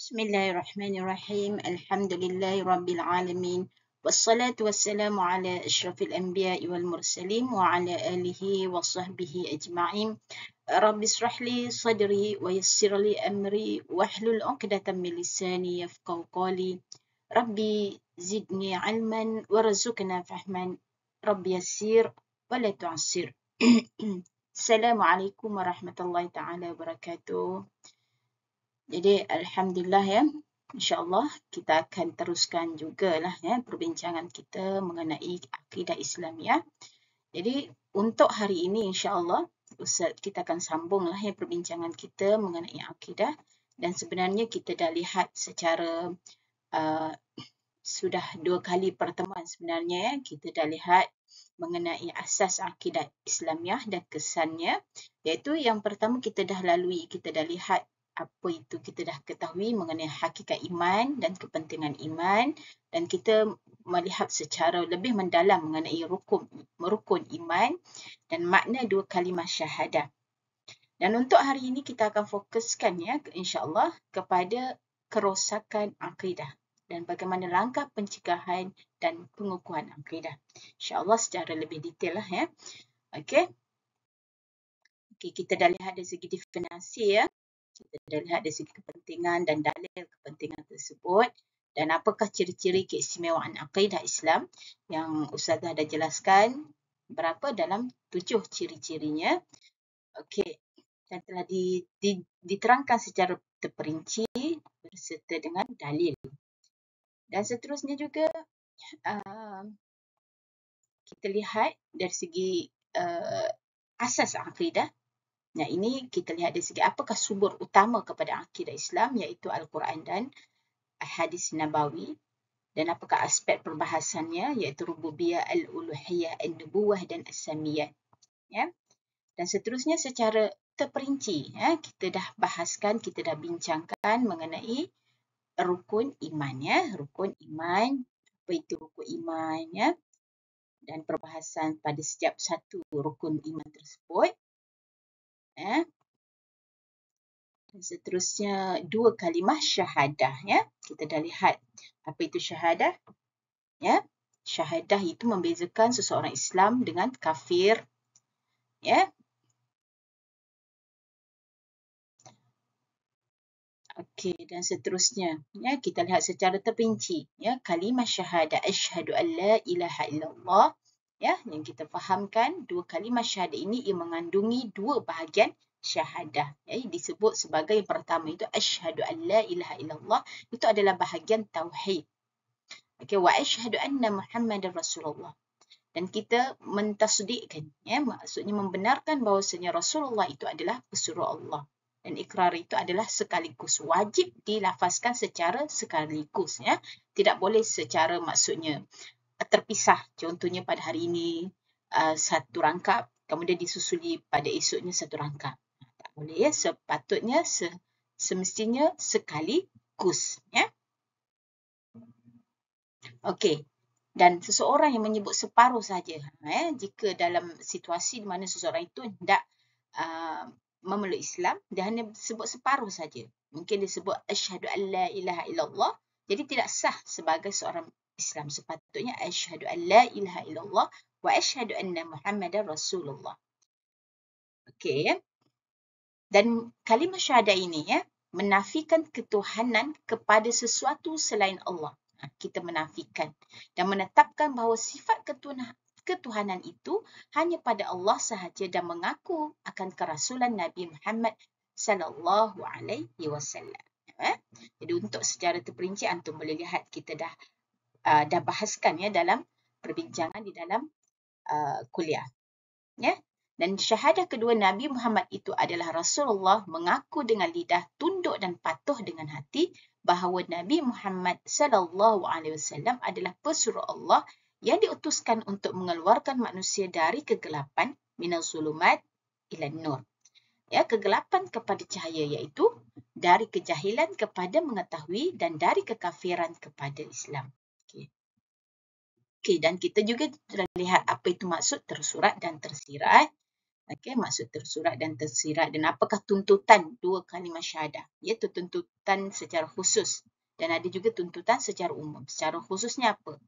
Bismillahirrahmanirrahim. Alhamdulillahirabbil alamin. Wassalatu wassalamu ala asyrafil anbiya'i wal mursalin wa ala alihi wa sahbihi ajma'in. Rabbi israh li sadri wa yassir li amri wahlul 'uqdatam min lisani yafqahu qawli. Rabbi zidni 'ilman warzuqna fahman. Rabbi yassir wa la tu'assir. Assalamualaikum warahmatullahi taala wabarakatuh. Jadi alhamdulillah ya, insya-Allah kita akan teruskan jugalah ya perbincangan kita mengenai akidah Islamiah. Jadi untuk hari ini insya-Allah Ustaz kita akan sambunglah ya perbincangan kita mengenai akidah, dan sebenarnya kita dah lihat secara sudah 2 kali pertemuan sebenarnya ya, kita dah lihat mengenai asas akidah Islamiah dan kesannya, iaitu yang pertama kita dah lalui, kita dah lihat apa itu, kita dah ketahui mengenai hakikat iman dan kepentingan iman, dan kita melihat secara lebih mendalam mengenai rukun iman dan makna 2 kalimah syahadah. Dan untuk hari ini kita akan fokuskan ya insya-Allah kepada kerosakan akidah dan bagaimana langkah pencegahan dan pengukuhan akidah. InsyaAllah secara lebih detail lah ya. Okey, kita dah lihat dari segi definisi ya. Kita dah lihat dari segi kepentingan dan dalil kepentingan tersebut. Dan apakah ciri-ciri keistimewaan akidah Islam yang Ustazah dah jelaskan berapa dalam 7 ciri-cirinya. Okey, dan telah diterangkan secara terperinci berserta dengan dalil. Dan seterusnya juga kita lihat dari segi asas akidah. Nah, ini kita lihat dari segi apakah sumber utama kepada akidah Islam, iaitu Al-Quran dan Hadis Nabawi, dan apakah aspek perbahasannya, iaitu rububiyah, al-uluhiyah, an-nubuwah dan as-samiyah. Ya. Dan seterusnya secara terperinci ya, kita dah bahaskan, kita dah bincangkan mengenai rukun iman ya, rukun iman, apa itu rukun iman ya, dan perbahasan pada setiap satu rukun iman tersebut. Ya. Dan seterusnya 2 kalimah syahadah ya. Kita dah lihat apa itu syahadah ya. Syahadah itu membezakan seseorang Islam dengan kafir ya. Okey, dan seterusnya ya, kita lihat secara terperinci ya, kalimah syahadah asyhadu an la ilaha illallah ya, yang kita fahamkan 2 kalimah syahadah ini ia mengandungi 2 bahagian syahadah ya, disebut sebagai yang pertama itu asyhadu an la ilaha illallah, itu adalah bahagian tauhid. Okey, wa asyhadu anna Muhammadar Rasulullah, dan kita mentasdikkan ya, maksudnya membenarkan bahawasanya Rasulullah itu adalah pesuruh Allah. Dan ikrar itu adalah sekaligus, wajib dilafazkan secara sekaligus ya. Tidak boleh secara maksudnya terpisah. Contohnya pada hari ini satu rangkap, kemudian disusuli pada esoknya satu rangkap. Tak boleh ya, sepatutnya semestinya sekaligus ya. Okey. Dan seseorang yang menyebut separuh saja, jika dalam situasi di mana seseorang itu hendak memeluk Islam, dia hanya sebut separuh saja. Mungkin dia sebut asyhadu an la ilaha illallah, jadi tidak sah sebagai seorang Islam. Sepatutnya asyhadu an la ilaha illallah wa asyhadu anna Muhammadar Rasulullah. Okey ya. Dan kalimah syahadah ini ya, menafikan ketuhanan kepada sesuatu selain Allah. Kita menafikan dan menetapkan bahawa sifat ketuhanan itu hanya pada Allah sahaja, dan mengaku akan kerasulan Nabi Muhammad sallallahu alaihi wasallam. Jadi untuk secara terperinci antum boleh lihat kita dah bahaskan ya dalam perbincangan di dalam kuliah. Ya. Dan syahadah kedua Nabi Muhammad itu adalah Rasulullah, mengaku dengan lidah, tunduk dan patuh dengan hati bahawa Nabi Muhammad sallallahu alaihi wasallam adalah pesuruh Allah yang diutuskan untuk mengeluarkan manusia dari kegelapan minaz zulumat ila nur. Ya, kegelapan kepada cahaya, iaitu dari kejahilan kepada mengetahui, dan dari kekafiran kepada Islam. Okey, dan kita juga telah lihat apa itu maksud tersurat dan tersirat. Okey, maksud tersurat dan tersirat. Dan apakah tuntutan dua kalimah syahadah? Iaitu tuntutan secara khusus dan ada juga tuntutan secara umum. Secara khususnya apa?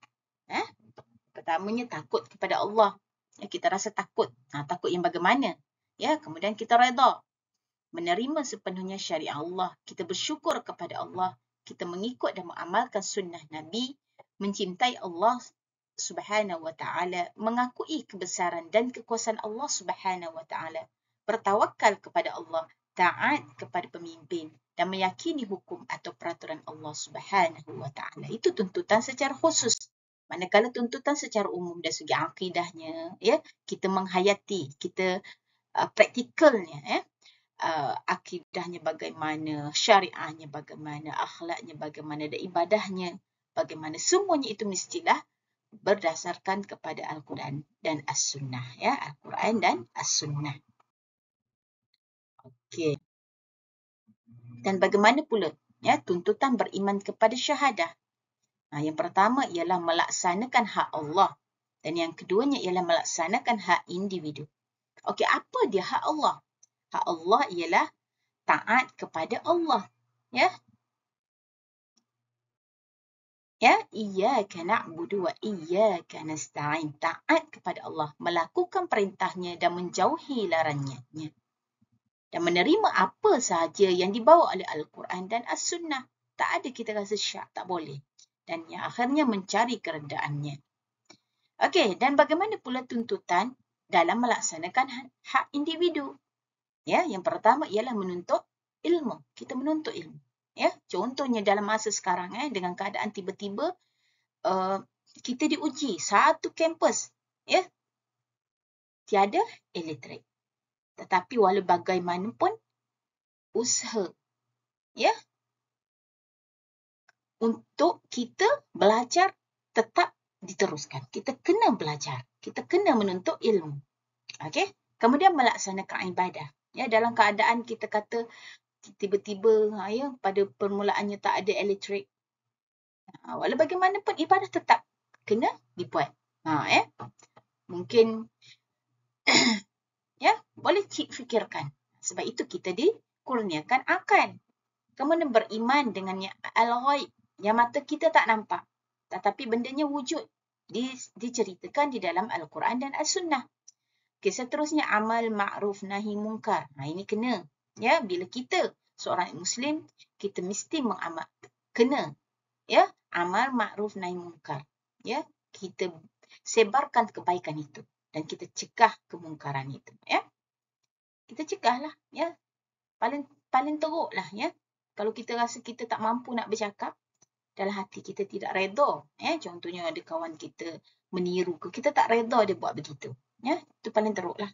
Pertamanya takut kepada Allah. Kita rasa takut. Takut yang bagaimana? Kemudian kita redha. Menerima sepenuhnya syariat Allah. Kita bersyukur kepada Allah. Kita mengikut dan mengamalkan sunnah Nabi. Mencintai Allah Subhanahu wa ta'ala, mengakui kebesaran dan kekuasaan Allah Subhanahu wa ta'ala, bertawakal kepada Allah, taat kepada pemimpin dan meyakini hukum atau peraturan Allah Subhanahu wa ta'ala. Itu tuntutan secara khusus. Manakala tuntutan secara umum dari segi akidahnya, kita menghayati, kita praktikalnya, akidahnya bagaimana, syariahnya bagaimana, akhlaknya bagaimana, dan ibadahnya bagaimana. Semuanya itu mestilah berdasarkan kepada Al-Quran dan As-Sunnah. Al-Quran dan As-Sunnah. Okey. Dan bagaimana pula tuntutan beriman kepada syahadah? Yang pertama ialah melaksanakan hak Allah. Dan yang keduanya ialah melaksanakan hak individu. Okey, apa dia hak Allah? Hak Allah ialah taat kepada Allah. Iyyaka na'budu wa iyyaka nasta'in. Taat kepada Allah, melakukan perintahnya dan menjauhi larangannya. Dan menerima apa sahaja yang dibawa oleh Al-Quran dan As-Sunnah. Tak ada kita rasa syak, tak boleh. Dan yang akhirnya mencari keredaannya. Okey, dan bagaimana pula tuntutan dalam melaksanakan hak individu? Yang pertama ialah menuntut ilmu. Kita menuntut ilmu. Contohnya dalam masa sekarang, dengan keadaan tiba-tiba kita diuji satu kampus, tiada elektrik. Tetapi walau bagaimanapun usaha, untuk kita belajar tetap diteruskan. Kita kena belajar. Kita kena menuntut ilmu. Okey. Kemudian melaksanakan ibadah. Dalam keadaan kita kata tiba-tiba pada permulaannya tak ada elektrik. Walau bagaimanapun ibadah tetap kena dibuat. Mungkin boleh fikirkan. Sebab itu kita dikurniakan akal. Kemudian beriman dengan al-ghaib yang mata kita tak nampak. Tetapi bendanya wujud. Diceritakan di dalam Al-Quran dan As-Sunnah. Okay, seterusnya amal ma'ruf nahi mungkar. Ini kena. Bila kita seorang Muslim, kita mesti kena. Amal ma'ruf nahi mungkar. Kita sebarkan kebaikan itu. Dan kita cegah kemungkaran itu. Kita cegahlah. Paling teruklah. Kalau kita rasa kita tak mampu nak bercakap, dalam hati kita tidak redha. Contohnya ada kawan kita meniru ke, kita tak redha dia buat begitu. Itu paling teruklah.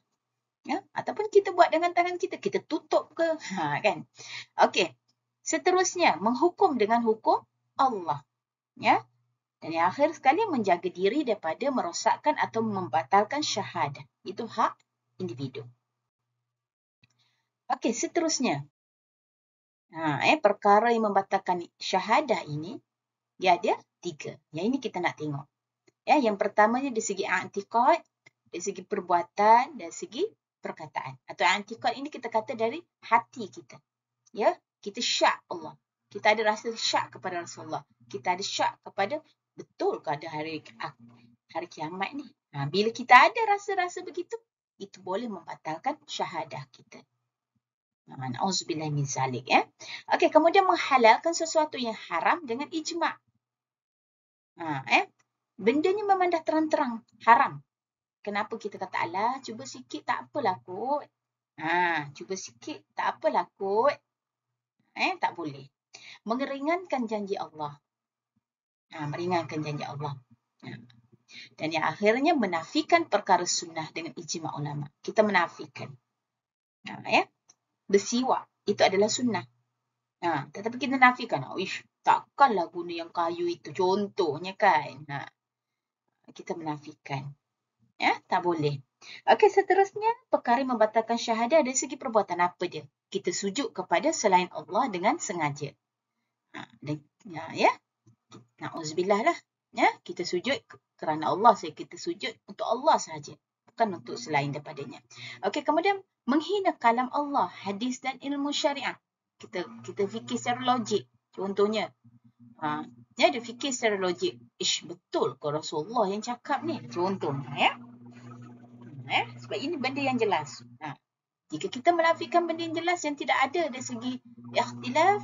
Ataupun kita buat dengan tangan kita, kita tutup ke. Kan? Okey. Seterusnya, menghukum dengan hukum Allah. Dan yang akhir sekali, menjaga diri daripada merosakkan atau membatalkan syahadah. Itu hak individu. Okey, seterusnya. Perkara yang membatalkan syahadah ini, dia ada 3. Yang ini kita nak tengok. Yang pertamanya dari segi i'tiqad, dari segi perbuatan, dari segi perkataan. Atau i'tiqad ini kita kata dari hati kita. Kita syak Allah. Kita ada rasa syak kepada Rasulullah. Kita ada syak kepada betul ke ada hari kiamat ni. Bila kita ada rasa-rasa begitu, itu boleh membatalkan syahadah kita. Na'udzubillah min zalik. Okey, kemudian menghalalkan sesuatu yang haram dengan ijma'. Bendanya memang dah terang-terang haram. Kenapa kita kata, alah, cuba sikit tak apalah kot. Cuba sikit tak apalah kot. Tak boleh. Meringankan janji Allah. Meringankan janji Allah. Dan yang akhirnya menafikan perkara sunnah dengan ijma' ulama. Kita menafikan. Bersiwak, itu adalah sunnah. Tetapi kita nafikan. Takkanlah guna yang kayu itu. Contohnya kan. Kita menafikan. Tak boleh. Okey, seterusnya perkara membatalkan syahadah dari segi perbuatan apa dia? Kita sujud kepada selain Allah dengan sengaja. Na'udzubillah lah. Kita sujud kerana Allah. Kita sujud untuk Allah sahaja. bukan untuk selain daripadanya. Okey, kemudian menghina kalam Allah, hadis dan ilmu syariat. Kita fikir secara logik. Contohnya, dia ada fikir secara logik. Betul ke Rasulullah yang cakap ni? Contohnya, sebab ini benda yang jelas. Jika kita menafikan benda yang jelas yang tidak ada dari segi ikhtilaf,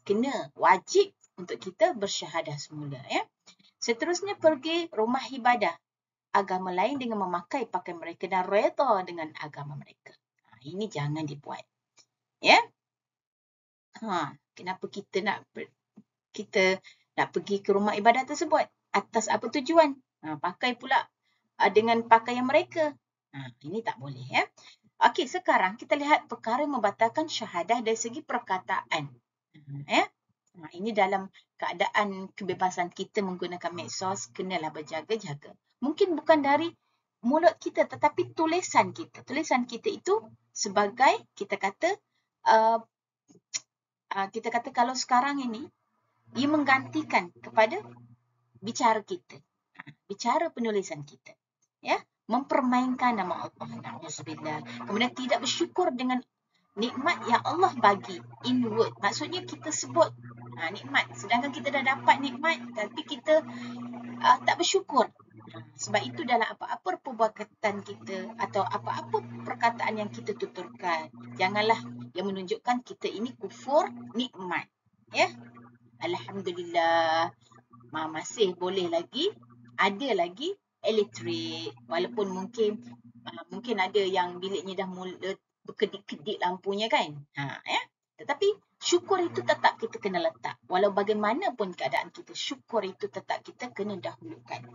kena wajib untuk kita bersyahadah semula. Seterusnya, pergi rumah ibadah agama lain dengan memakai pakaian mereka dan reda dengan agama mereka. Ini jangan dibuat. Kenapa kita nak pergi ke rumah ibadah tersebut? Atas apa tujuan? Pakai pula dengan pakaian mereka. Ini tak boleh. Okey, sekarang kita lihat perkara membatalkan syahadah dari segi perkataan. Ini dalam keadaan kebebasan kita menggunakan medsos, kenalah berjaga-jaga. Mungkin bukan dari mulut kita tetapi tulisan kita. Tulisan kita itu sebagai kita kata kalau sekarang ini ia menggantikan kepada bicara kita. Bicara penulisan kita. Mempermainkan nama Allah. Na'udzubillah. Kemudian tidak bersyukur dengan nikmat yang Allah bagi in word. Maksudnya kita sebut nikmat. Sedangkan kita dah dapat nikmat tapi kita tak bersyukur. Sebab itu dalam apa-apa perbuatan kita atau apa-apa perkataan yang kita tuturkan, janganlah yang menunjukkan kita ini kufur nikmat. Alhamdulillah. Masih boleh lagi, ada lagi elektrik. Walaupun mungkin ada yang biliknya dah mula berkedip-kedip lampunya kan. Tetapi syukur itu tetap kita kena letak. Walau bagaimanapun keadaan kita, syukur itu tetap kita kena dahulukan.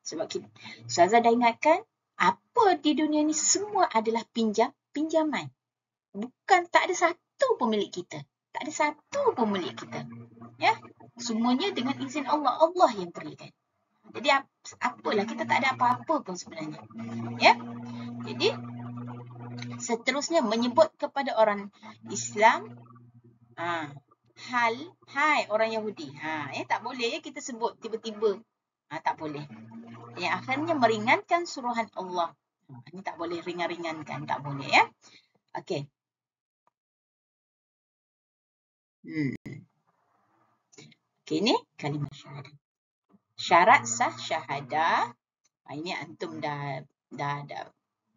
Sebab Ustazah dah ingatkan, apa di dunia ni semua adalah pinjaman. Bukan, tak ada satu pun milik kita. Tak ada satu pun milik kita. Semuanya dengan izin Allah. Allah yang berikan. Jadi apalah, kita tak ada apa-apa pun sebenarnya. Jadi seterusnya menyebut kepada orang Islam, hai orang Yahudi. Tak boleh kita sebut tiba-tiba. Tak boleh. Yang akhirnya meringankan suruhan Allah. Ini tak boleh ringan-ringankan. Tak boleh. Okey. Okey, ni kalimah syahadah. Syarat sah syahadah. Ini antum dah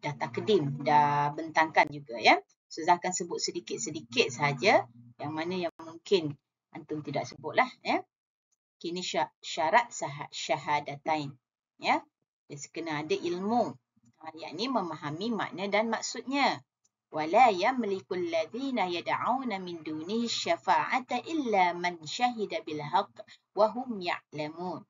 takdim, dah bentangkan juga. Ustazah akan sebut sedikit-sedikit saja yang mana yang mungkin antum tidak sebutlah. Kini syarat syahadatain. Dia kena ada ilmu. Yakni memahami makna dan maksudnya. وَلَا يَمْلِكُ الَّذِينَ يَدْعُونَ مِنْ دُونِهِ الشَّفَاعَةَ إِلَّا مَنْ شَهِدَ بِالْحَقِّ وَهُمْ يَعْلَمُونَ.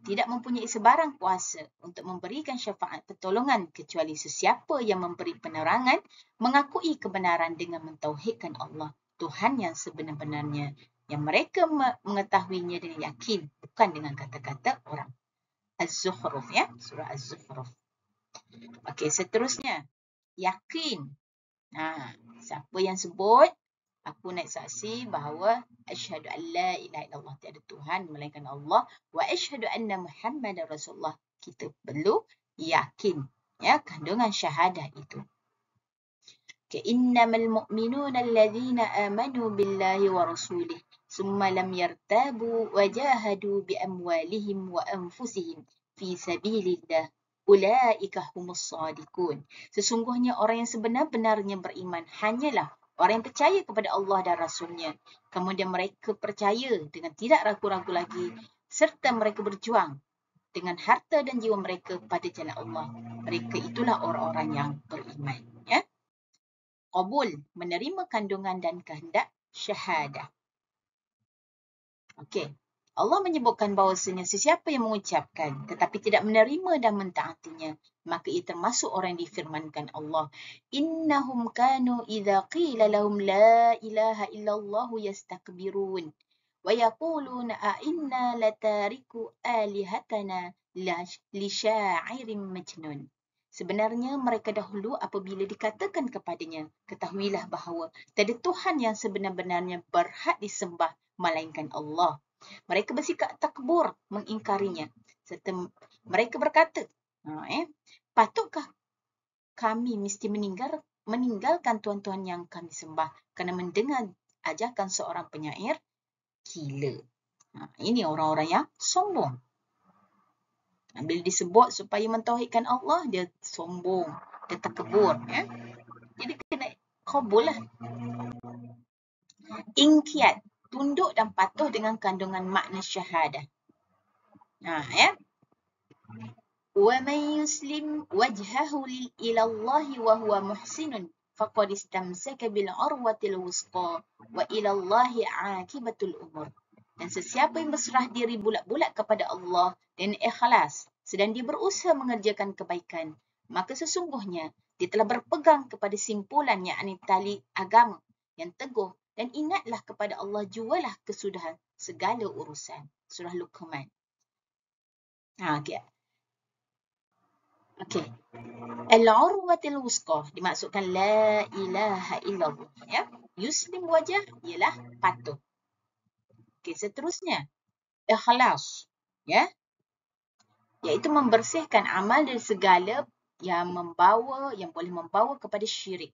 Tidak mempunyai sebarang kuasa untuk memberikan syafaat pertolongan kecuali sesiapa yang memberi penerangan mengakui kebenaran dengan mentauhidkan Allah, Tuhan yang sebenar-benarnya, yang mereka mengetahuinya dengan yakin, bukan dengan kata-kata orang. Az-Zukhruf, surah Az-Zukhruf. Okey, seterusnya yakin. Siapa yang sebut, aku naik saksi bahawa asyhadu an la ilaha illallah, tiada Tuhan melainkan Allah, wa asyhadu anna Muhammadar Rasulullah. Kita perlu yakin kandungan syahadah itu. Innamal mu'minuna alladzina amanu billahi wa rasulih summa lam yartabu wa jahadu bi amwalihim wa anfusihim fi sabilillah. Ulaika humus shadiqun. Sesungguhnya orang yang sebenar-benarnya beriman hanyalah orang yang percaya kepada Allah dan Rasulnya. Kemudian mereka percaya dengan tidak ragu-ragu lagi. Serta mereka berjuang dengan harta dan jiwa mereka pada jalan Allah. Mereka itulah orang-orang yang beriman. Qabul, menerima kandungan dan kehendak syahadah. Okey. Allah menyebutkan bahawasanya sesiapa yang mengucapkan tetapi tidak menerima dan mentaatinya, maka ia termasuk orang yang difirmankan Allah, innahum kanu idza qila lahum la ilaha illallah yastakbirun wa yaquluna a inna latariku alihatana li sya'irin majnun. Sebenarnya mereka dahulu apabila dikatakan kepadanya, ketahuilah bahawa tiada Tuhan yang sebenar-benarnya berhak disembah melainkan Allah. Mereka bersikap takbur mengingkarinya serta mereka berkata, Patutkah kami mesti meninggalkan tuan-tuan yang kami sembah kerana mendengar ajakan seorang penyair? Gila. Ini orang-orang yang sombong. Bila disebut supaya mentauhidkan Allah, dia sombong, dia terkebur. Jadi kena qabul lah. Inqiyad, tunduk dan patuh dengan kandungan makna syahadah. وَمَنْ يُسْلِمْ وَجْهَهُ إِلَى اللَّهِ وَهُوَ مُحْسِنٌ فَقَدِ اسْتَمْسَكَ بِالْعُرْوَةِ الْوُثْقَى وَإِلَى اللَّهِ عَاقِبَةُ الْأُمُورِ. Dan sesiapa yang berserah diri bulat-bulat kepada Allah dan ikhlas sedang dia berusaha mengerjakan kebaikan, maka sesungguhnya dia telah berpegang kepada simpulan, yakni tali agama yang teguh, dan ingatlah kepada Allah jualah kesudahan segala urusan. Surah Luqman. Okey. Al-urwatil wusqa dimaksudkan la ilaha illallah, ya. Yuslim wajah ialah patuh. Okey, seterusnya ikhlas, ya. Iaitu membersihkan amal dari segala yang boleh membawa kepada syirik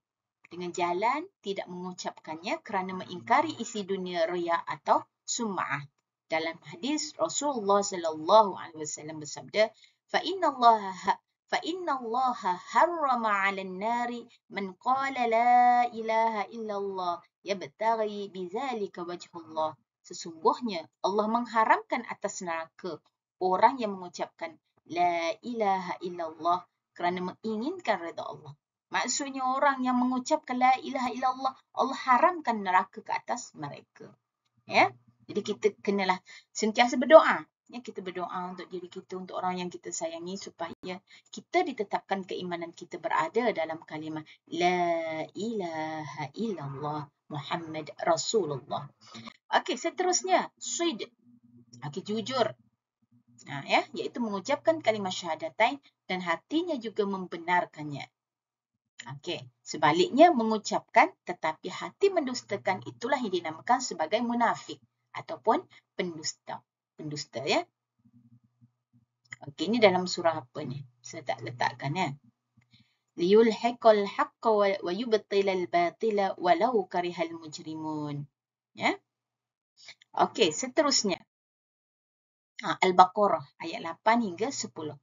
dengan jalan tidak mengucapkannya kerana mengingkari isi dunia riya atau sum'ah. Dalam hadis Rasulullah sallallahu alaihi wasallam bersabda, فَإِنَّ اللَّهَ حَرَّمَ عَلَى النَّارِ مَنْ قَالَ لَا إِلَهَ إِلَّا اللَّهِ يَبْتَغِي بِذَلِكَ وَجْهَ اللَّهِ. Sesungguhnya Allah mengharamkan atas neraka orang yang mengucapkan la ilaha illallah kerana menginginkan redha Allah. Maksudnya orang yang mengucapkan la ilaha illallah, Allah haramkan neraka ke atas mereka. Ya. Jadi kita kenalah sentiasa berdoa. Ya, kita berdoa untuk diri kita, untuk orang yang kita sayangi supaya kita ditetapkan keimanan kita berada dalam kalimah la ilaha illallah Muhammad Rasulullah. Okey, seterusnya sidq. Okey, jujur. Iaitu mengucapkan kalimah syahadatain dan hatinya juga membenarkannya. Okey, sebaliknya mengucapkan tetapi hati mendustakan, itulah yang dinamakan sebagai munafik ataupun pendusta. Pendusta, ya. Okey, ini dalam surah apa ni? Saya tak letakkan, ya. Liyulhiqal haqqa wa yubtilal batila walau karihal mujrimun. Ya. Okey, seterusnya. Al-Baqarah ayat 8 hingga 10.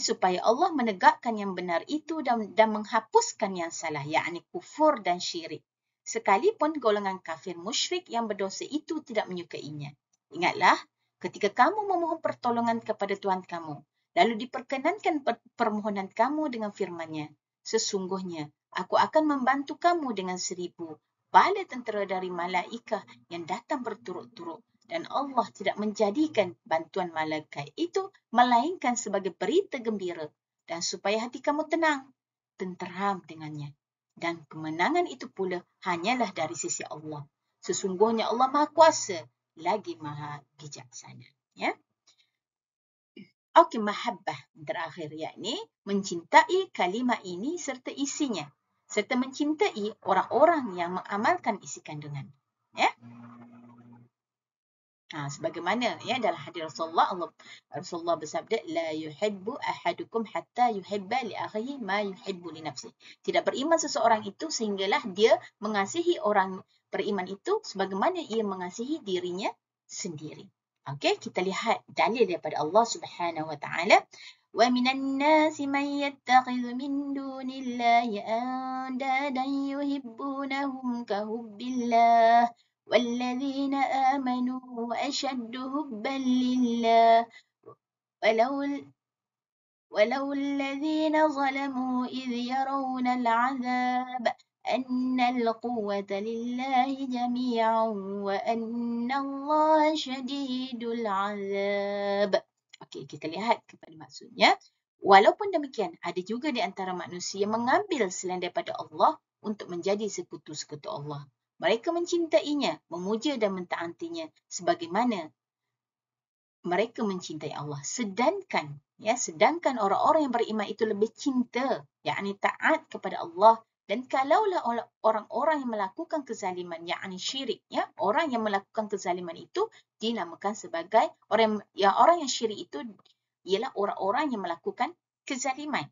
Supaya Allah menegakkan yang benar itu dan menghapuskan yang salah, yakni kufur dan syirik. Sekalipun golongan kafir musyrik yang berdosa itu tidak menyukainya. Ingatlah, ketika kamu memohon pertolongan kepada Tuhan kamu, lalu diperkenankan permohonan kamu dengan firman-Nya, sesungguhnya aku akan membantu kamu dengan 1000 bala tentera dari malaikah yang datang berturut-turut, dan Allah tidak menjadikan bantuan malaikat itu melainkan sebagai berita gembira dan supaya hati kamu tenang, tenteram dengannya. Dan kemenangan itu pula hanyalah dari sisi Allah. Sesungguhnya Allah Maha Kuasa lagi Maha Bijaksana. Ya. Okey, mahabbah terakhir, yakni mencintai kalimah ini serta isinya, serta mencintai orang-orang yang mengamalkan isi kandungan. Ya. Sebagaimana dalam hadis Rasulullah bersabda, la yuhibbu ahadukum hatta yuhibba li akhihi ma yuhibbu li nafsihi. Tidak beriman seseorang itu sehinggalah dia mengasihi orang beriman itu sebagaimana ia mengasihi dirinya sendiri. Okey, kita lihat dalil daripada Allah Subhanahu wa taala. Wa minan nasi man yattakhidhu min dunillahi andadan yuhibbunahum ka hubbillah والذين آمنوا أشد حبا لله ولو الذين ظلموا إذ يرون العذاب أن القوة لله جميعا وأن الله شديد العذاب. Okey, kita lihat kepada maksudnya. Walaupun demikian, ada juga di antara manusia yang mengambil selain daripada Allah untuk menjadi sekutu-sekutu Allah. Mereka mencintainya, memuja dan mentaatinya sebagaimana mereka mencintai Allah. Sedangkan orang-orang yang beriman itu lebih cinta, yakni taat kepada Allah. Dan kalaulah orang-orang yang melakukan kezaliman, yakni syirik, orang yang melakukan kezaliman itu dinamakan sebagai orang yang syirik itu ialah orang-orang yang melakukan kezaliman.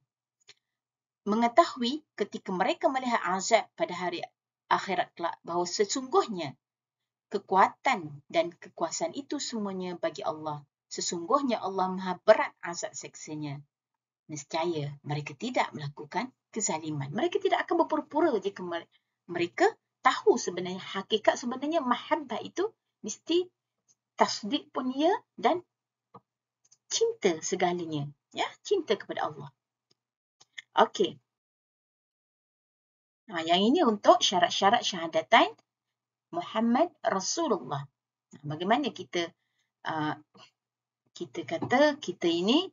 Mengetahui ketika mereka melihat azab pada hari akhirat kelak bahawa sesungguhnya kekuatan dan kekuasaan itu semuanya bagi Allah. Sesungguhnya Allah Maha berat azab seksanya. Nescaya mereka tidak melakukan kezaliman. Mereka tidak akan berpura-pura jika mereka tahu sebenarnya hakikat sebenarnya mahabbah itu mesti tasdik pun ya dan cinta segalanya. Ya, cinta kepada Allah. Okey. Yang ini untuk syarat-syarat syahadatain Muhammad Rasulullah. Bagaimana kita kata kita ini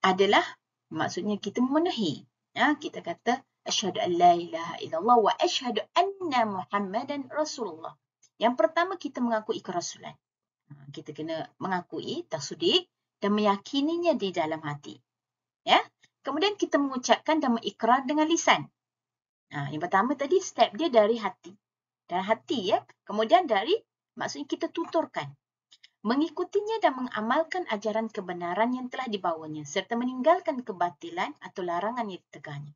adalah maksudnya kita memenuhi. Kita kata asyhadu an la ilaha illallah wa asyhadu anna Muhammadan Rasulullah. Yang pertama kita mengakui kerasulan. Kita kena mengakui tasdik dan meyakininya di dalam hati. Ya. Kemudian kita mengucapkan dan mengikrar dengan lisan. Yang pertama tadi step dia dari hati. Dan hati ya. Kemudian maksudnya kita tuturkan. Mengikutinya dan mengamalkan ajaran kebenaran yang telah dibawanya serta meninggalkan kebatilan atau larangan yang ditegahnya.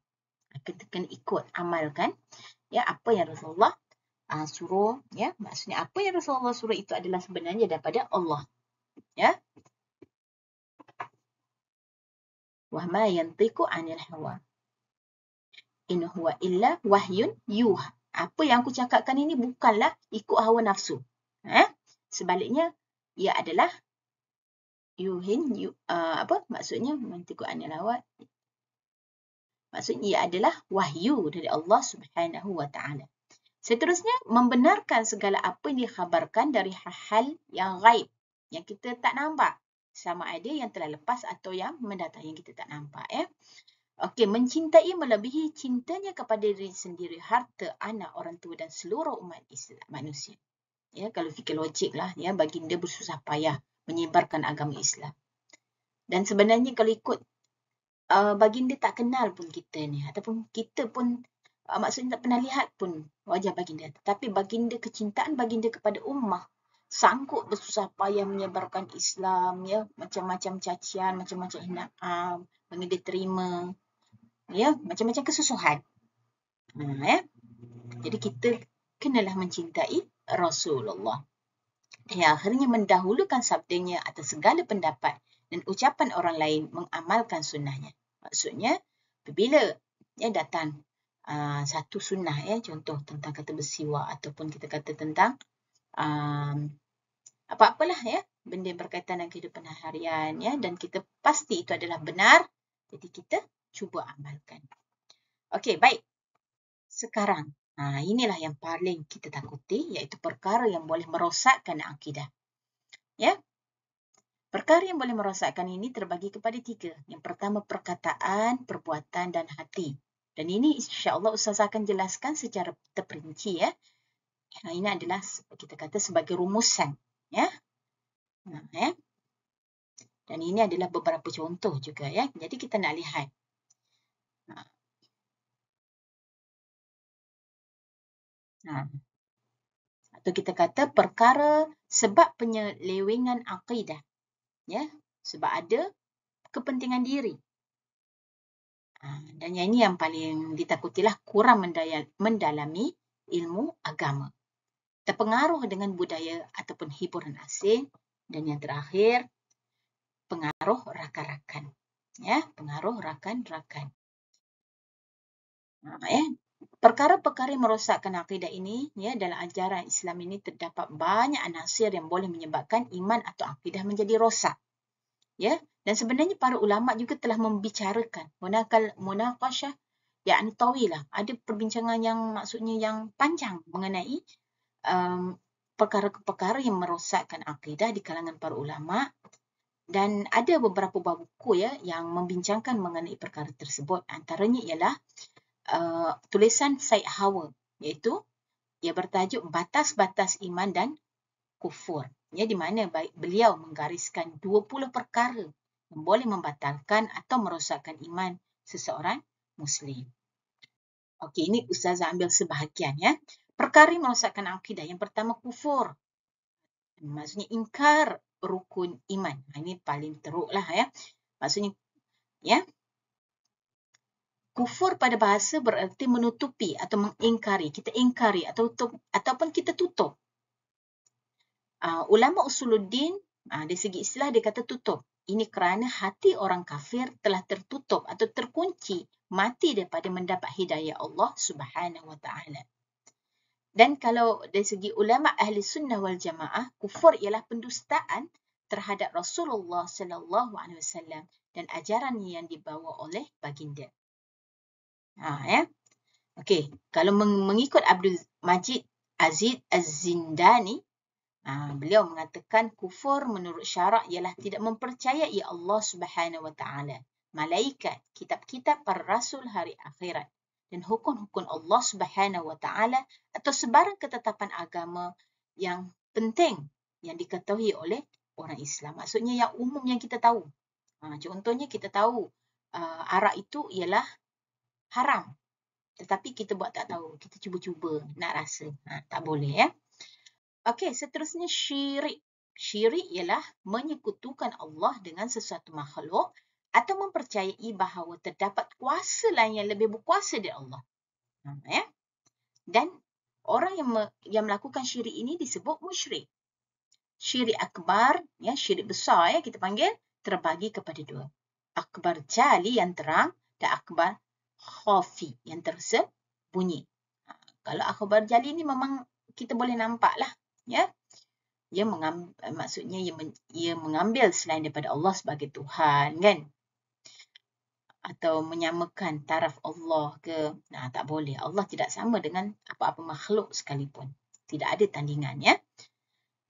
Kita kena ikut, amalkan ya apa yang Rasulullah suruh ya. Maksudnya apa yang Rasulullah suruh itu adalah sebenarnya daripada Allah. Ya. Wa ma yantiqu 'anil hawa. In huwa illa wahyun yuha. Apa yang aku cakapkan ini bukanlah ikut hawa nafsu. Sebaliknya, ia adalah maksudnya mantiqu anil hawa. Maksudnya ia adalah wahyu dari Allah Subhanahu wa taala. Seterusnya, membenarkan segala apa yang dikhabarkan dari hal-hal yang ghaib yang kita tak nampak, sama ada yang telah lepas atau yang mendatang yang kita tak nampak ya. Okey, mencintai melebihi cintanya kepada diri sendiri, harta, anak, orang tua dan seluruh umat Islam manusia. Ya, kalau fikir logik lah ya, baginda bersusah payah menyebarkan agama Islam. Dan sebenarnya kalau ikut baginda tak kenal pun kita ni, ataupun kita pun maksudnya tak pernah lihat pun wajah baginda. Tetapi baginda, kecintaan baginda kepada ummah sanggup bersusah payah menyebarkan Islam ya, macam-macam cacian, macam-macam hinaan, baginda terima. Ya, macam-macam kesusahan. Ya. Jadi kita kenalah mencintai Rasulullah. Yang akhirnya mendahulukan sabdanya atas segala pendapat dan ucapan orang lain, mengamalkan sunnahnya. Maksudnya, apabila datang satu sunnah ya, contoh tentang kata bersiwak ataupun kita kata tentang apa-apalah ya, benda berkaitan dengan kehidupan harian ya, dan kita pasti itu adalah benar, jadi kita cuba amalkan. Okey, baik. Sekarang, inilah yang paling kita takuti, iaitu perkara yang boleh merosakkan akidah. Ya. Perkara yang boleh merosakkan ini terbagi kepada 3. Yang pertama, perkataan, perbuatan dan hati. Dan ini insya-Allah Ustaz akan jelaskan secara terperinci ya. Ini adalah kita kata sebagai rumusan, ya. Ya. Dan ini adalah beberapa contoh juga ya. Jadi kita nak lihat. Atau kita kata perkara sebab penyelewengan akidah. Ya, sebab ada kepentingan diri. Dan yang ini yang paling ditakutilah kurang mendalami ilmu agama. Terpengaruh dengan budaya ataupun hiburan asing. Dan yang terakhir, pengaruh rakan-rakan. Ya, pengaruh rakan-rakan. Perkara-perkara yang merosakkan akidah ini, ya, dalam ajaran Islam ini terdapat banyak anasir yang boleh menyebabkan iman atau akidah menjadi rosak. Ya, dan sebenarnya para ulama juga telah membicarakan munaqashah yakni tawilah. Ada perbincangan yang maksudnya yang panjang mengenai perkara-perkara yang merosakkan akidah di kalangan para ulama, dan ada beberapa buah buku ya yang membincangkan mengenai perkara tersebut. Antaranya ialah tulisan Said Hawa, iaitu ia bertajuk Batas-Batas Iman dan Kufur. Ya, di mana beliau menggariskan 20 perkara yang boleh membatalkan atau merosakkan iman seseorang Muslim. Okey, ini Ustazah ambil sebahagian ya. Perkara yang merosakkan akidah. Yang pertama, kufur. Maksudnya ingkar rukun iman. Ini paling teruk lah ya. Maksudnya Ya. Kufur pada bahasa bererti menutupi atau mengingkari. Kita ingkari ataupun kita tutup. Ulama usuluddin, dari segi istilah dia kata tutup. Ini kerana hati orang kafir telah tertutup atau terkunci, mati daripada mendapat hidayah Allah Subhanahu Wa Taala. Dan kalau dari segi ulama ahli sunnah wal jamaah, kufur ialah pendustaan terhadap Rasulullah sallallahu alaihi wasallam dan ajaran yang dibawa oleh baginda. Ya. Okey, kalau mengikut Abdul Majid Aziz Az-Zindani, beliau mengatakan kufur menurut syarak ialah tidak mempercayai Allah Subhanahu Wa Taala, malaikat, kitab-kitab para rasul, hari akhirat dan hukum-hukum Allah Subhanahu Wa Taala atau sebarang ketetapan agama yang penting yang diketahui oleh orang Islam. Maksudnya yang umum yang kita tahu. Contohnya kita tahu arak itu ialah haram. Tetapi kita buat tak tahu. Kita cuba-cuba nak rasa. Tak boleh ya. Okey, seterusnya syirik. Syirik ialah menyekutukan Allah dengan sesuatu makhluk atau mempercayai bahawa terdapat kuasa lain yang lebih berkuasa dari Allah. Ya. Dan orang yang melakukan syirik ini disebut musyrik. Syirik akbar, ya, syirik besar ya kita panggil, terbagi kepada dua. Akbar jali yang terang dan akbar khafi yang tersembunyi. Kalau akbar jali ni memang kita boleh nampak lah, ya. Maksudnya ia mengambil selain daripada Allah sebagai Tuhan, kan? Atau menyamakan taraf Allah ke. Tak boleh. Allah tidak sama dengan apa-apa makhluk sekalipun. Tidak ada tandingan, ya.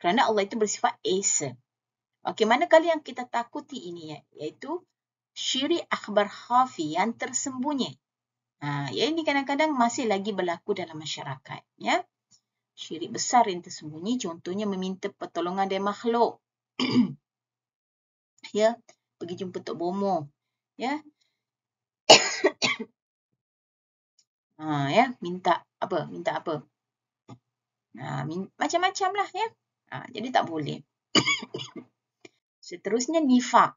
Kerana Allah itu bersifat esa. Okey, manakala yang kita takuti ini, iaitu syirik akbar khafi yang tersembunyi. Ini kadang-kadang masih lagi berlaku dalam masyarakat, ya. Syirik besar yang tersembunyi, contohnya meminta pertolongan dari makhluk. Ya, pergi jumpa Tok Bomo, ya. Minta apa? Macam-macam lah, ya. Jadi tak boleh. Seterusnya nifak.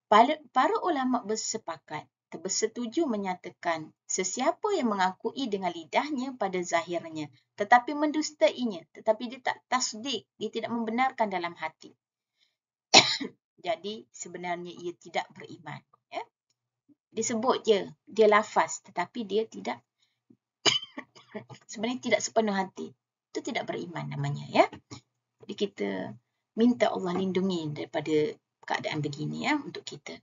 Para ulama bersetuju menyatakan sesiapa yang mengakui dengan lidahnya pada zahirnya tetapi mendustainya, tetapi dia tak tasdik, dia tidak membenarkan dalam hati. Jadi sebenarnya ia tidak beriman, ya. Disebut je, dia lafaz tetapi dia tidak sebenarnya tidak sepenuh hati. Itu tidak beriman namanya, ya. Jadi kita minta Allah lindungi daripada keadaan begini, ya, untuk kita.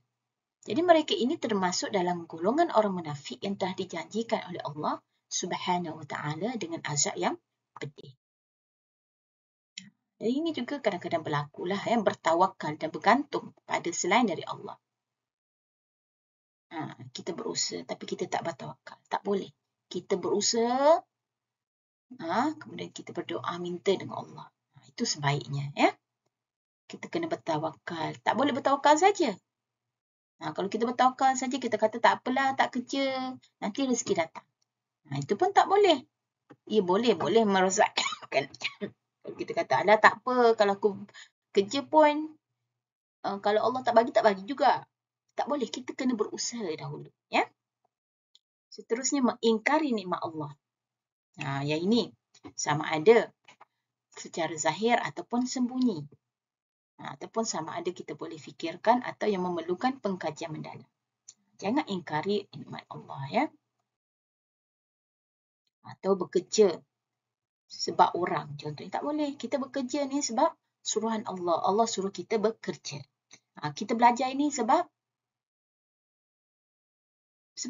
Jadi mereka ini termasuk dalam golongan orang munafik yang telah dijanjikan oleh Allah Subhanahu Wa Taala dengan azab yang pedih. Dan ini juga kadang-kadang berlakulah, yang bertawakal dan bergantung pada selain dari Allah. Kita berusaha tapi kita tak bertawakal. Tak boleh. Kita berusaha, kemudian kita berdoa minta dengan Allah. Itu sebaiknya, ya. Kita kena bertawakal. Tak boleh bertawakal saja. Kalau kita bertawakal saja, kita kata tak apalah, tak kerja, nanti rezeki datang. Itu pun tak boleh. Ia boleh merosakkan. Kalau kita kata, alah tak apa, kalau aku kerja pun, kalau Allah tak bagi juga. Tak boleh, kita kena berusaha dahulu, ya. Seterusnya mengingkari nikmat Allah. Yang ini sama ada secara zahir ataupun sembunyi. Ataupun sama ada kita boleh fikirkan atau yang memerlukan pengkajian mendalam. Jangan ingkari nikmat Allah, ya. Atau bekerja sebab orang. Contohnya tak boleh. Kita bekerja ni sebab suruhan Allah. Allah suruh kita bekerja. Kita belajar ini sebab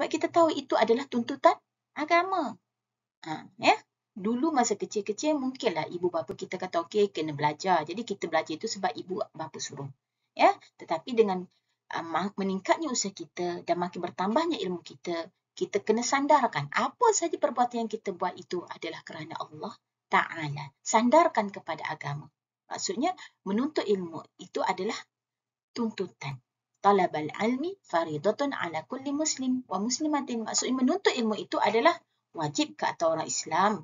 kita tahu itu adalah tuntutan agama. Ya. Dulu masa kecil-kecil mungkinlah ibu bapa kita kata okey kena belajar. Jadi kita belajar itu sebab ibu bapa suruh. Ya, tetapi dengan meningkatnya usaha kita dan makin bertambahnya ilmu kita, kita kena sandarkan apa sahaja perbuatan yang kita buat itu adalah kerana Allah Ta'ala. Sandarkan kepada agama. Maksudnya menuntut ilmu itu adalah tuntutan. Talabal ilmi faridatun ala kulli muslim wa muslimatin. Maksudnya menuntut ilmu itu adalah wajib ke atas orang Islam.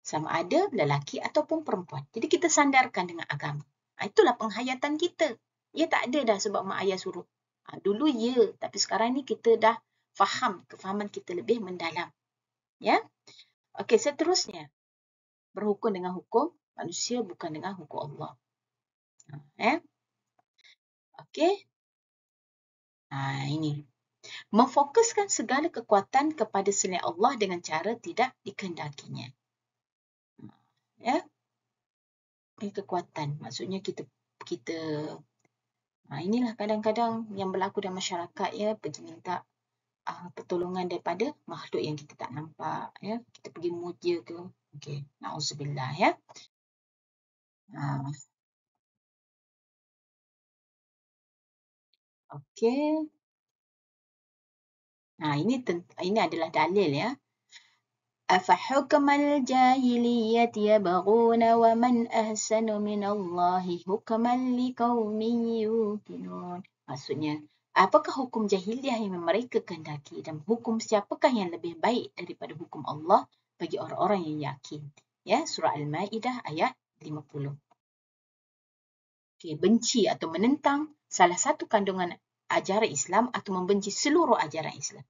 Sama ada lelaki ataupun perempuan. Jadi kita sandarkan dengan agama. Itulah penghayatan kita. Ya tak ada dah sebab mak ayah suruh. Dulu ya, tapi sekarang ni kita dah faham, kefahaman kita lebih mendalam. Ya. Okey, seterusnya. Berhukum dengan hukum manusia bukan dengan hukum Allah. Okey. Ini. Memfokuskan segala kekuatan kepada selain Allah dengan cara tidak dikehendakinya. Ya. Ini kekuatan. Maksudnya kita inilah kadang-kadang yang berlaku dalam masyarakat, ya, pergi minta pertolongan daripada makhluk yang kita tak nampak, ya. Kita pergi muja ke. Okey, na'udzubillah, ya. Okey. Ini adalah dalil, ya. أفحكم الجاهلية يبغون ومن أحسن من الله حكما لقوم يوقنون. Maksudnya, apakah hukum jahiliah yang mereka kehendaki dan hukum siapakah yang lebih baik daripada hukum Allah bagi orang-orang yang yakin? Ya, surah Al-Maidah ayat 50. Okey, benci atau menentang salah satu kandungan ajaran Islam atau membenci seluruh ajaran Islam.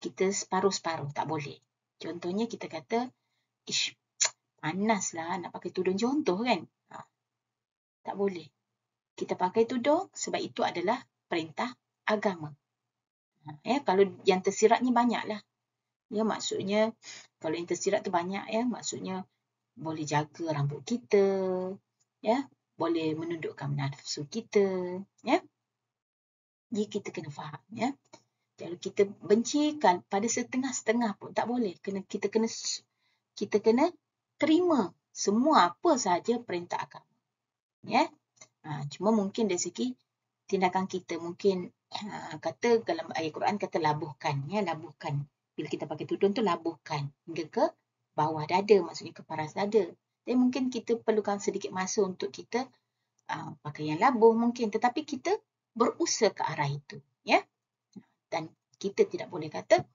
Kita separuh-separuh, tak boleh. Contohnya kita kata, panaslah nak pakai tudung, contoh kan. Tak boleh. Kita pakai tudung sebab itu adalah perintah agama. Kalau yang tersiratnya banyaklah. Ya, maksudnya kalau yang tersirat tu banyak, ya, maksudnya boleh jaga rambut kita, ya, boleh menundukkan nafsu kita, ya. Jadi kita kena faham, ya. Kalau kita bencikan pada setengah-setengah pun tak boleh. Kita kena terima semua apa sahaja perintah agama. Ya. Cuma mungkin dari segi tindakan kita, mungkin kata dalam ayat Quran kata labuhkan, ya, labuhkan. Bila kita pakai tudung tu labuhkan hingga ke bawah dada, maksudnya ke paras dada. Dan mungkin kita perlukan sedikit masa untuk kita pakai yang labuh mungkin, tetapi kita berusaha ke arah itu, ya. Dan kita tidak boleh kata,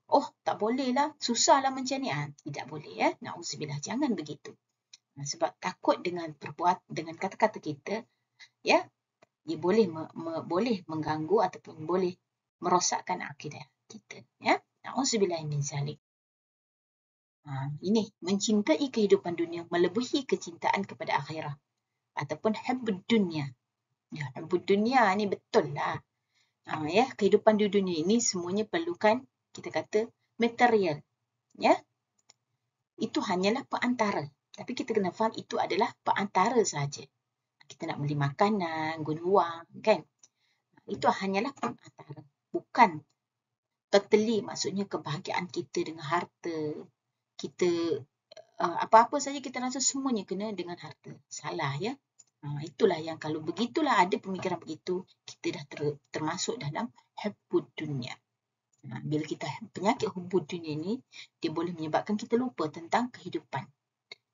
tak bolehlah, susahlah macam ni. Tidak boleh, ya. Na'udzubillah, jangan begitu. Sebab takut dengan kata-kata kita, ya, dia boleh mengganggu ataupun boleh merosakkan akidah kita, ya. Na'udzubillah min zalik. Ini mencintai kehidupan dunia melebihi kecintaan kepada akhirat ataupun hubbud dunia. Ya, hubbud dunia ni betul lah. Ya, kehidupan di dunia ini semuanya perlukan, kita kata, material. Ya. Itu hanyalah perantara. Tapi kita kena faham itu adalah perantara sahaja. Kita nak beli makanan, guna wang, kan? Itu hanyalah perantara. Bukan totally, maksudnya kebahagiaan kita dengan harta. Kita, apa-apa saja kita rasa semuanya kena dengan harta. Salah, ya. Itulah yang kalau begitulah ada pemikiran begitu, kita dah termasuk dalam hubbud dunia. Bila kita penyakit hubbud dunia ni, dia boleh menyebabkan kita lupa tentang kehidupan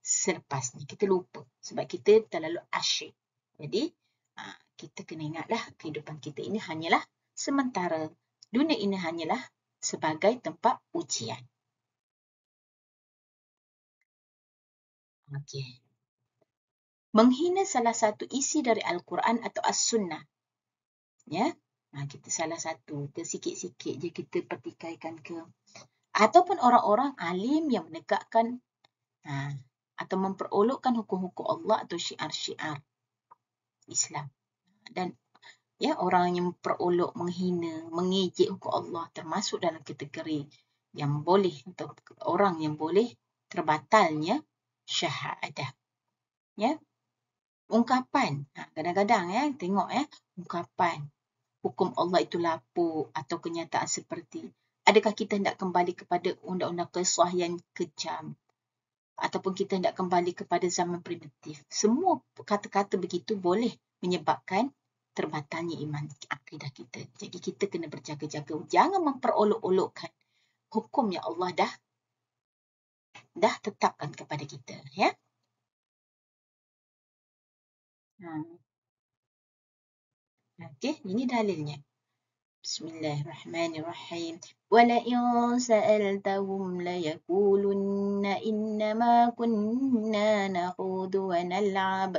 selepas ni. Kita lupa sebab kita terlalu asyik. Jadi, kita kena ingatlah kehidupan kita ini hanyalah sementara. Dunia ini hanyalah sebagai tempat ujian. Okey. Menghina salah satu isi dari Al-Quran atau As-Sunnah. Ya, kita salah satu ke sikit-sikit je kita pertikaikan ke. Ataupun orang-orang alim yang menegakkan atau memperolokkan hukum-hukum Allah atau syiar-syiar Islam. Dan ya, orang yang memperolok, menghina, mengejek hukum Allah termasuk dalam kategori yang boleh, atau orang yang boleh terbatalnya syahadah. Ya. Ungkapan, kadang-kadang, ya, tengok, ya, ungkapan hukum Allah itu lapuk atau kenyataan seperti, adakah kita hendak kembali kepada undang-undang qisas yang kejam ataupun kita hendak kembali kepada zaman primitif. Semua kata-kata begitu boleh menyebabkan terbatalnya iman akidah kita. Jadi kita kena berjaga-jaga, jangan memperolok-olokkan hukum yang Allah dah tetapkan kepada kita, ya. Okey, ini dalilnya. Bismillahirrahmanirrahim. وَلَئِنْ سَأَلْتَهُمْ لَيَقُولُنَّ إِنَّمَا كُنَّا نَخُوضُ وَنَلْعَبُ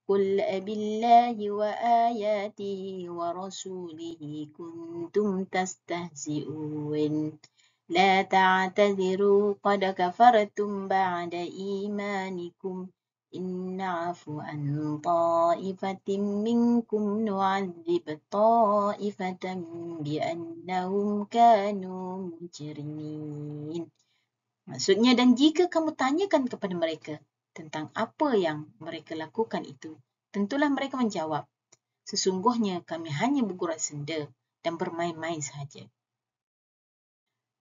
قل أبالله وآياته ورسوله كنتم تستهزئون لا تعتذروا قد كفرتم بعد إيمانكم إن نعفو عن طائفة منكم نعذب طائفة بأنهم كانوا مجرمين. Maksudnya, dan jika kamu tanyakan kepada mereka tentang apa yang mereka lakukan itu, tentulah mereka menjawab, sesungguhnya kami hanya bergurat senda dan bermain-main sahaja.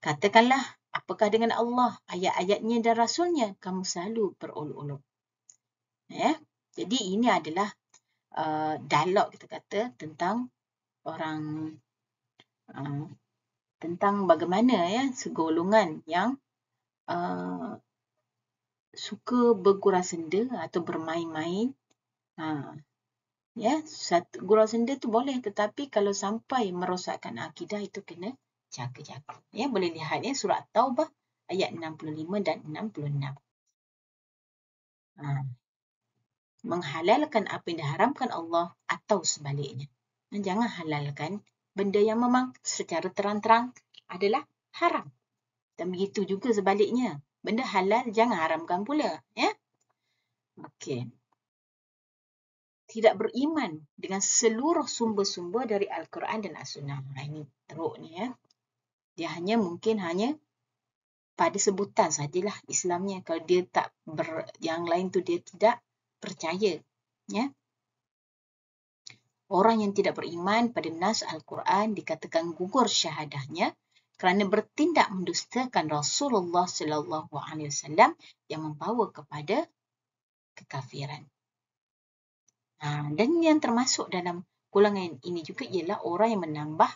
Katakanlah, apakah dengan Allah, ayat-ayatnya dan Rasulnya kamu selalu berolok-olok. Jadi ini adalah dialog kita kata tentang orang, tentang bagaimana segolongan yang suka bergurau senda atau bermain-main. Gurau senda tu boleh, tetapi kalau sampai merosakkan akidah itu kena jaga-jaga. Boleh lihat surah Taubah ayat 65 dan 66. Menghalalkan apa yang diharamkan Allah atau sebaliknya. Jangan halalkan benda yang memang secara terang-terang adalah haram. Dan begitu juga sebaliknya. Benda halal jangan haramkan pula. Okey. Tidak beriman dengan seluruh sumber-sumber dari Al-Quran dan As-Sunnah. Ini teruk ni. Dia mungkin hanya pada sebutan sajalah Islamnya. Kalau dia tak yang lain tu dia tidak percaya. Orang yang tidak beriman pada nas Al-Quran dikatakan gugur syahadahnya kerana bertindak mendustakan Rasulullah sallallahu alaihi wasallam yang membawa kepada kekafiran. Dan yang termasuk dalam golongan ini juga ialah orang yang menambah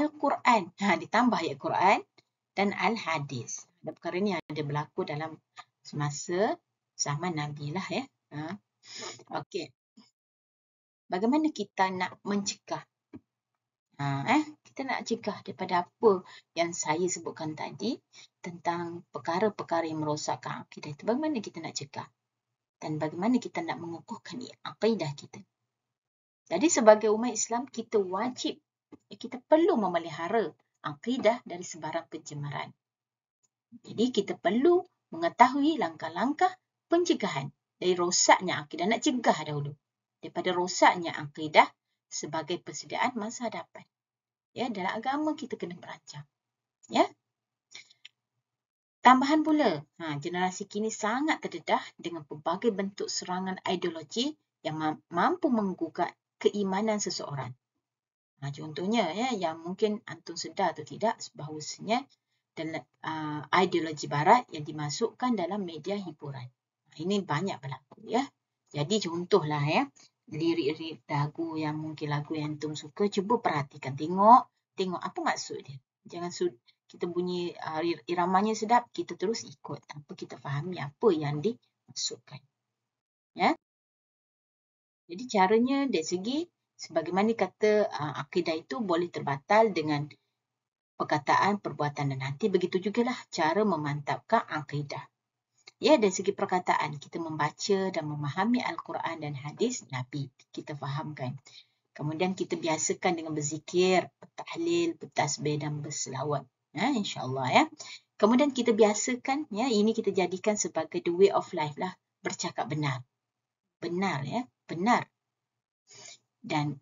Al-Quran. Ditambah ayat Quran dan Al-Hadis. Perkara ini ada berlaku dalam semasa zaman Nabi lah. Okey. Bagaimana kita nak mencegah? Kita nak cegah daripada apa yang saya sebutkan tadi tentang perkara-perkara yang merosakkan akidah itu. Bagaimana kita nak cegah? Dan bagaimana kita nak mengukuhkan akidah kita? Jadi sebagai umat Islam, kita wajib, kita perlu memelihara akidah dari sebarang pencemaran. Jadi kita perlu mengetahui langkah-langkah pencegahan dari rosaknya akidah. Nak cegah dahulu daripada rosaknya akidah sebagai persediaan masa hadapan. Dalam agama kita kena merancang. Tambahan pula, generasi kini sangat terdedah dengan pelbagai bentuk serangan ideologi yang mampu menggugat keimanan seseorang. Contohnya, yang mungkin antum sedar atau tidak, bahawasanya dalam ideologi barat yang dimasukkan dalam media hiburan. Ini banyak berlaku. Jadi contohlah, lirik-lirik lagu yang mungkin lagu yang antum suka, cuba perhatikan, tengok apa maksud dia. Jangan kita bunyi iramanya sedap, kita terus ikut tanpa kita fahami apa yang dimaksudkan. Jadi caranya dari segi sebagaimana kata akidah itu boleh terbatal dengan perkataan, perbuatan dan hati. Begitu jugalah cara memantapkan akidah. Dari segi perkataan, kita membaca dan memahami Al-Quran dan hadis Nabi. Kita fahamkan. Kemudian kita biasakan dengan berzikir, bertahlil, bertasbih dan berselawat. InsyaAllah. Kemudian kita biasakan, ini kita jadikan sebagai the way of life lah. Bercakap benar. Benar. Dan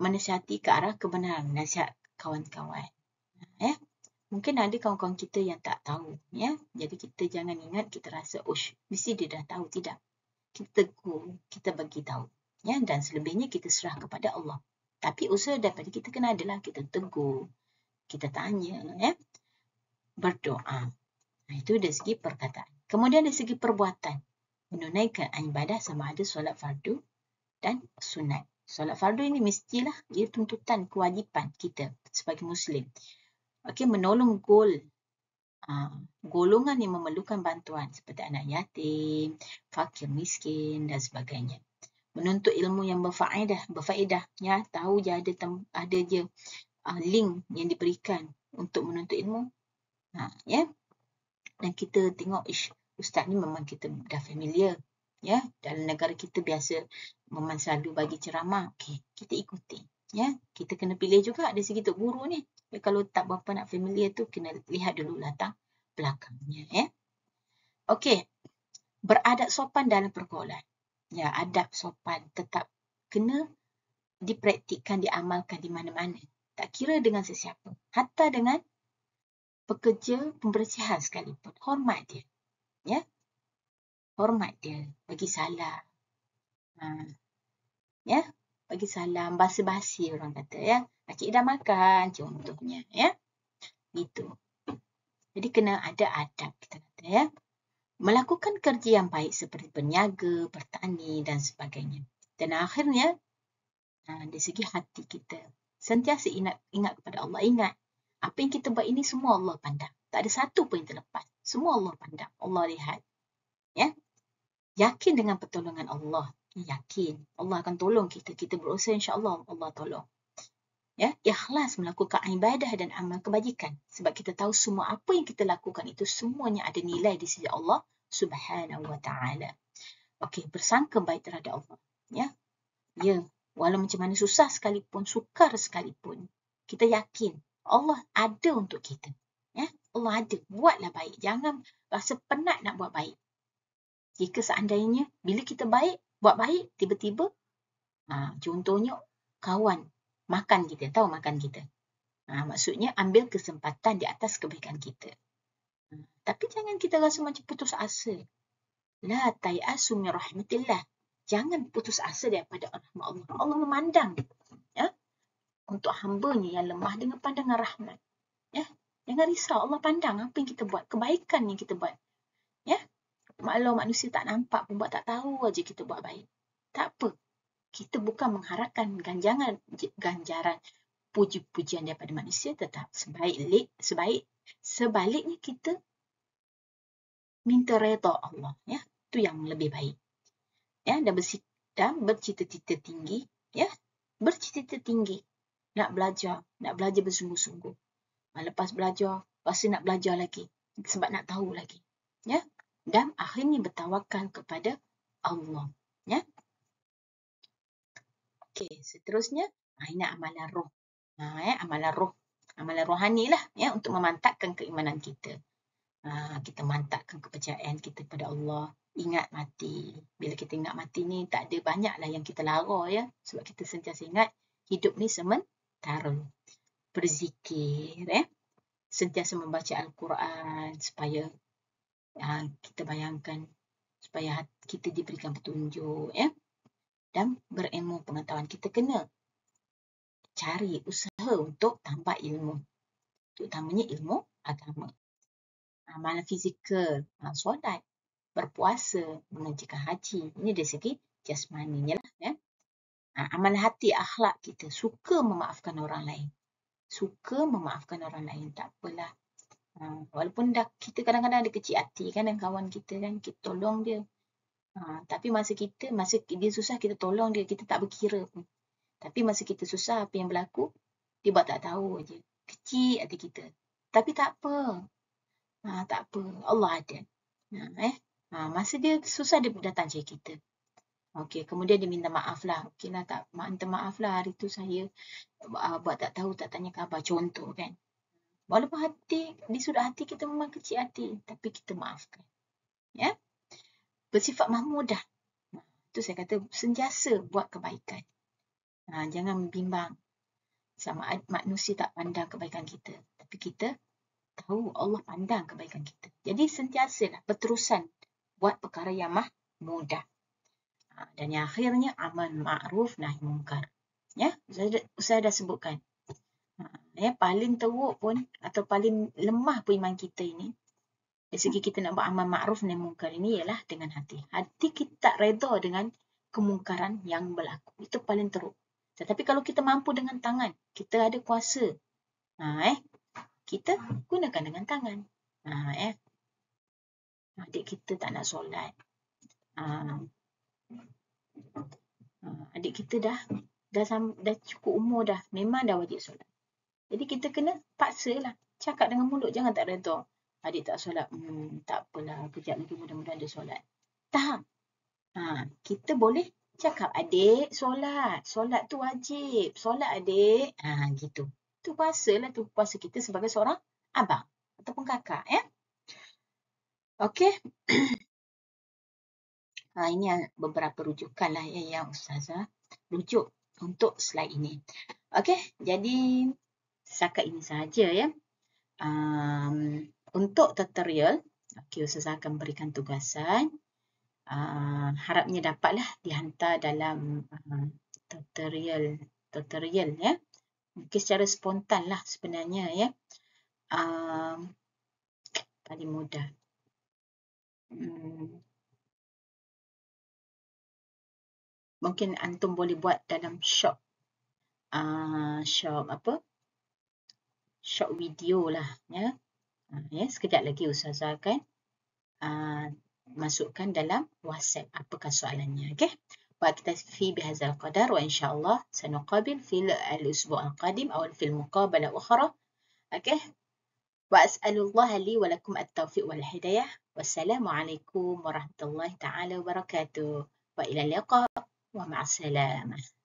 menasihati ke arah kebenaran. Nasihat kawan-kawan. Mungkin ada kawan-kawan kita yang tak tahu. Jadi kita jangan ingat, kita rasa, mesti dia dah tahu. Tidak. Kita tegur, kita bagi tahu. Dan selebihnya kita serah kepada Allah. Tapi usaha daripada kita kena adalah kita tegur, kita tanya, berdoa. Itu dari segi perkataan. Kemudian dari segi perbuatan. Menunaikan ibadah sama ada solat fardu dan sunat. Solat fardu ini mestilah dia tuntutan kewajipan kita sebagai Muslim. Menolong golongan yang memerlukan bantuan seperti anak yatim, fakir miskin dan sebagainya. Menuntut ilmu yang berfaedah. Tahu je ada je link yang diberikan untuk menuntut ilmu. Dan kita tengok, ustaz ni memang kita dah familiar. Ya, dalam negara kita biasa Maman Selalu bagi ceramah, okey, kita ikuti. Ya, kita kena pilih juga dari segi tok guru ni. Ya, kalau tak berapa nak familiar tu, kena lihat dulu latar belakangnya. Ya. Okey, beradab sopan dalam pergaulan. Ya, adab sopan tetap kena dipraktikkan, diamalkan di mana-mana. Tak kira dengan sesiapa. Hatta dengan pekerja pembersihan sekalipun. Hormat dia. Ya, hormat dia. Bagi salam. Ya, bagi salam, basa-basi orang kata ya. Pakcik dah makan contohnya ya. Gitu. Jadi kena ada adab kita kata ya. Melakukan kerja yang baik seperti berniaga, bertani dan sebagainya. Dan akhirnya dari segi hati kita sentiasa ingat kepada Allah. Ingat apa yang kita buat ini semua Allah pandang. Tak ada satu pun yang terlepas. Semua Allah pandang. Allah lihat. Ya. Yakin dengan pertolongan Allah. Yakin Allah akan tolong kita. Kita berusaha insya-Allah Allah tolong. Ya, ikhlas melakukan ibadah dan amal kebajikan sebab kita tahu semua apa yang kita lakukan itu semuanya ada nilai di sisi Allah Subhanahu wa taala. Okey, bersangka baik terhadap Allah. Ya. Ya, walau macam mana susah sekalipun, sukar sekalipun, kita yakin Allah ada untuk kita. Ya, Allah ada. Buatlah baik. Jangan rasa penat nak buat baik. Jika seandainya bila kita baik, buat baik, tiba-tiba contohnya kawan makan kita, tahu makan kita. Maksudnya ambil kesempatan di atas kebaikan kita. Tapi jangan kita rasa macam putus asa. La tayasu min rahmatillah. Jangan putus asa daripada rahmat Allah. Allah memandang ya, untuk hamba-Nya yang lemah dengan pandangan rahmat. Ya, jangan risau, Allah pandang apa yang kita buat, kebaikan yang kita buat. Ya. Maklum manusia tak nampak pun, buat tak tahu aja kita buat baik. Tak apa. Kita bukan mengharapkan ganjaran puji-pujian daripada manusia, tetap sebaliknya kita minta redha Allah, ya. Itu yang lebih baik. Ya, dan bercita-cita tinggi, ya. Bercita-cita tinggi. Nak belajar bersungguh-sungguh. Lepas belajar, rasa nak belajar lagi sebab nak tahu lagi. Ya. Dan akhirnya bertawakal kepada Allah, ya. Okey, seterusnya ini amalan roh. Amalan roh. Amalan rohani lah ya, untuk memantapkan keimanan kita. Kita mantapkan kepercayaan kita kepada Allah. Ingat mati. Bila kita ingat mati ni, tak ada banyaklah yang kita lara ya. Sebab kita sentiasa ingat hidup ni sementara. Berzikir ya. Sentiasa membaca Al-Quran supaya kita bayangkan supaya kita diberikan petunjuk ya. Dan berilmu pengetahuan. Kita kena cari usaha untuk tambah ilmu. Terutamanya ilmu agama. Amalan fizikal, solat, berpuasa, menunaikan haji. Ini dari segi jasmaninya lah. Ya. Amalan hati, akhlak kita. Suka memaafkan orang lain. Suka memaafkan orang lain. Tak apalah. Walaupun kita kadang-kadang ada kecil hati kan dengan kawan kita kan. Kita tolong dia. Tapi masa dia susah, kita tolong dia. Kita tak berkira pun. Tapi masa kita susah, apa yang berlaku, dia buat tak tahu aja. Kecil hati kita. Tapi tak apa. Tak apa. Allah ada. Masa dia susah, dia datang cari kita. Okey, kemudian dia minta maaf lah. Okey lah, minta maaf lah. Hari tu saya buat tak tahu, tak tanya khabar. Contoh kan. Walaupun di sudut hati kita memang kecil hati. Tapi kita maafkan. Ya. Bersifat mahmudah. Itu saya kata sentiasa buat kebaikan. Jangan bimbang sama manusia tak pandang kebaikan kita. Tapi kita tahu Allah pandang kebaikan kita. Jadi sentiasalah berterusan buat perkara yang mudah. Dan yang akhirnya amal ma'ruf nahi mungkar. Ya, saya dah sebutkan. Paling teruk pun atau paling lemah pun iman kita ini, dari segi kita nak buat amal ma'ruf nahi mungkar ini ialah dengan hati. Hati kita tak reda dengan kemungkaran yang berlaku. Itu paling teruk. Tetapi kalau kita mampu dengan tangan, kita ada kuasa. Kita gunakan dengan tangan. Adik kita tak nak solat. Adik kita dah cukup umur dah. Memang dah wajib solat. Jadi kita kena paksalah. Cakap dengan mulut, jangan tak reda. Adik tak solat. Tak apalah, kejap lagi mudah-mudahan dia solat. Tahan. Kita boleh cakap, adik, solat. Solat tu wajib. Solat, adik. Gitu. Tu puasalah tu. Puasa kita sebagai seorang abang ataupun kakak, ya. Okey. Ini beberapa rujukan lah yang Ustazah rujuk untuk slide ini. Okey, jadi setakat ini sahaja, ya. Untuk tutorial, Ustazah akan berikan tugasan. Harapnya dapatlah dihantar dalam tutorial, ya. Mungkin secara spontan lah sebenarnya, ya. Paling mudah. Mungkin antum boleh buat dalam short video lah, ya. Sekejap lagi Ustazah akan masukkan dalam WhatsApp apakah soalannya. Okey. وأكتفي بهذا القدر وإن شاء الله سنقابل في الأسبوع القادم أو في المقابلة أخرى. أوكي. وأسأل الله لي ولكم التوفيق والهداية والسلام عليكم ورحمة الله تعالى وبركاته وإلى اللقاء ومع السلامة.